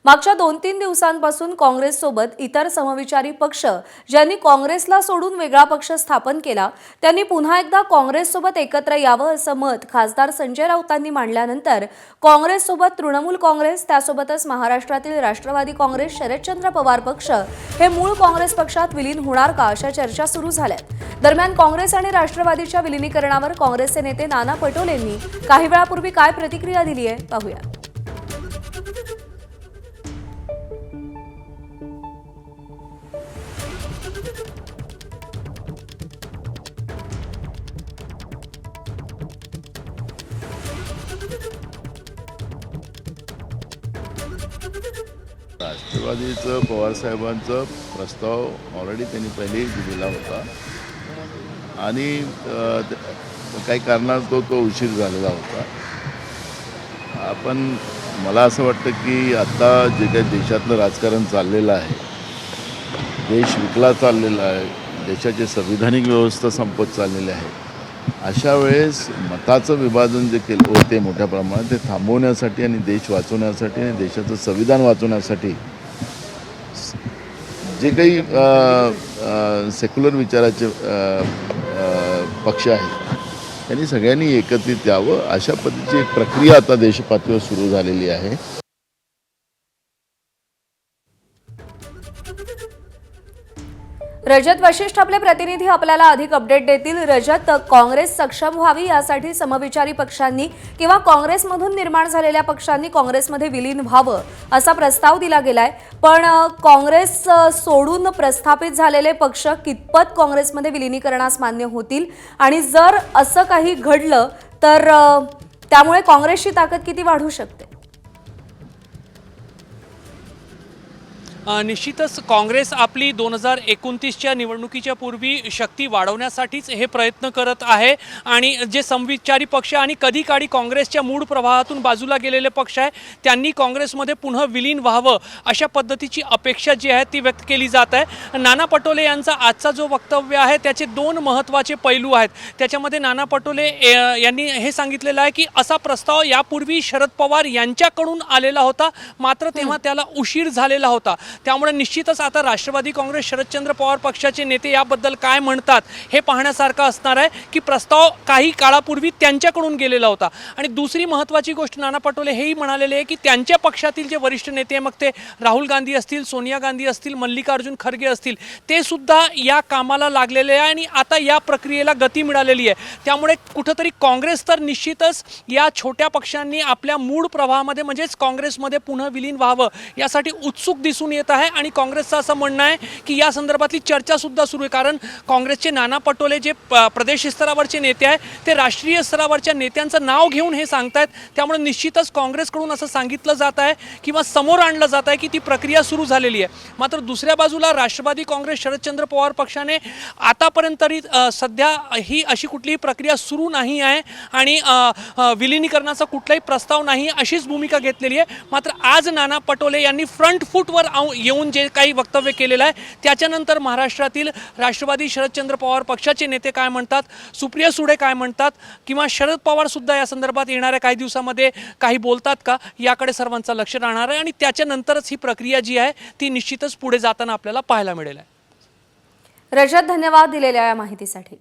मागच्या 2-3 दिवसांपासून काँग्रेससोबत इतर समविचारी पक्ष ज्यांनी काँग्रेसला सोडून वेगळा पक्ष स्थापन केला त्यांनी पुन्हा एकदा काँग्रेससोबत एकत्र यावं असं मत खासदार संजय राऊतांनी मांडल्यानंतर काँग्रेससोबत तृणमूल काँग्रेस त्यासोबतच महाराष्ट्रातील राष्ट्रवादी काँग्रेस शरदचंद्र पवार पक्ष हे मूळ काँग्रेस पक्षात विलीन होणार का अशा चर्चा सुरू झाल्यात। दरम्यान काँग्रेस आणि राष्ट्रवादीच्या विलीनीकरणावर काँग्रेसचे नेते नाना पटोलेंनी काही वेळापूर्वी काय प्रतिक्रिया दिली आहे पाहूया। राष्ट्रवादीचं पवारसाहेबांचा प्रस्ताव ऑलरेडी त्यांनी पहिलेही दिलेला होता आणि काही कारणास्तव तो उशीर झालेला होता। आपण मला असं वाटतं की आता जे काही देशातलं राजकारण चाललेलं आहे, देश विकला चाललेला आहे, देशाची संविधानिक व्यवस्था संपत चाललेली आहे, अशा वेळेस मताचं विभाजन जे केलं होते मोठ्या प्रमाणात ते थांबवण्यासाठी आणि देश वाचवण्यासाठी आणि देशाचं संविधान वाचवण्यासाठी जे काही सेक्युलर विचाराचे पक्ष आहेत त्यांनी सगळ्यांनी एकत्रित यावं अशा पद्धतीची एक प्रक्रिया आता देशपातळीवर सुरू झालेली आहे। रजत वशिष्ठ आपले प्रतिनिधी आपल्याला अधिक अपडेट देतील। रजत, काँग्रेस सक्षम व्हावी यासाठी समविचारी पक्षांनी किंवा काँग्रेसमधून निर्माण झालेल्या पक्षांनी काँग्रेसमध्ये विलीन व्हावं असा प्रस्ताव दिला गेलाय, पण काँग्रेस सोडून प्रस्थापित झालेले पक्ष कितपत काँग्रेसमध्ये विलीनीकरणास मान्य होतील आणि जर असं काही घडलं तर त्यामुळे काँग्रेसची ताकद किती वाढू शकते? निश्चितच काँग्रेस आपली 2029च्या निवडणुकीच्या पूर्वी शक्ती वाढवण्यासाठीच हे प्रयत्न करत आहे आणि जे समविचारी पक्ष आणि कधी काळी काँग्रेसच्या मूळ प्रवाहातून बाजूला गेलेले पक्ष आहे त्यांनी काँग्रेसमध्ये पुन्हा विलीन व्हावं अशा पद्धतीची अपेक्षा जी आहे ती व्यक्त केली जात आहे। नाना पटोले यांचा आजचा जो वक्तव्य आहे त्याचे दोन महत्त्वाचे पैलू आहेत। त्याच्यामध्ये नाना पटोले यांनी हे सांगितलेलं आहे की असा प्रस्ताव यापूर्वी शरद पवार यांच्याकडून आलेला होता, मात्र तेव्हा त्याला उशीर झालेला होता। त्यामुळे निश्चितच आता राष्ट्रवादी काँग्रेस शरदचंद्र पवार पक्षाचे नेते याबद्दल काय म्हणतात हे पाहण्यासारखं असणार आहे की प्रस्ताव काही काळापूर्वी त्यांच्याकडून गेलेला होता। आणि दुसरी महत्त्वाची गोष्ट नाना पटोले हेही म्हणालेले आहे की त्यांच्या पक्षातील जे वरिष्ठ नेते मग ते राहुल गांधी असतील, सोनिया गांधी असतील, मल्लिकार्जुन खरगे असतील, ते सुद्धा या कामाला लागलेले आहे आणि आता या प्रक्रियेला गती मिळालेली आहे। त्यामुळे कुठेतरी काँग्रेस तर निश्चितच या छोट्या पक्षांनी आपल्या मूळ प्रवाहामध्ये म्हणजेच काँग्रेसमध्ये पुन्हा विलीन व्हावं यासाठी उत्सुक दिसून येत आहे आणि काँग्रेसचं असं म्हणणं आहे की या संदर्भातली चर्चा सुद्धा सुरू आहे। कारण काँग्रेसचे नाना पटोले जे प्रदेश स्तरावरचे नेते आहेत ते राष्ट्रीय स्तरावरच्या नेत्यांचं नाव घेऊन हे सांगतायत। त्यामुळे निश्चितच काँग्रेसकडून असं सांगितलं जात आहे किंवा समोर आणलं जात आहे की ती प्रक्रिया सुरू झालेली आहे। मात्र दुसऱ्या बाजूला राष्ट्रवादी काँग्रेस शरदचंद्र पवार पक्षाने आतापर्यंत तरी सध्या ही अशी कुठलीही प्रक्रिया सुरू नाही आहे आणि विलीनीकरणाचा कुठलाही प्रस्ताव नाही अशीच भूमिका घेतलेली आहे। मात्र आज नाना पटोले यांनी फ्रंट फूटवर येऊन जे काही वक्तव्य केलेलं आहे त्याच्यानंतर महाराष्ट्रातील राष्ट्रवादी शरदचंद्र पवार पक्षाचे नेते काय म्हणतात, सुप्रिया सुळे काय म्हणतात किंवा शरद पवार सुद्धा या संदर्भात येणाऱ्या काही दिवसामध्ये काही बोलतात का याकडे सर्वांचं लक्ष राहणार आहे आणि त्याच्यानंतरच ही प्रक्रिया जी आहे ती निश्चितच पुढे जाताना आपल्याला पाहायला मिळेल। रजत, धन्यवाद दिलेल्या या माहितीसाठी।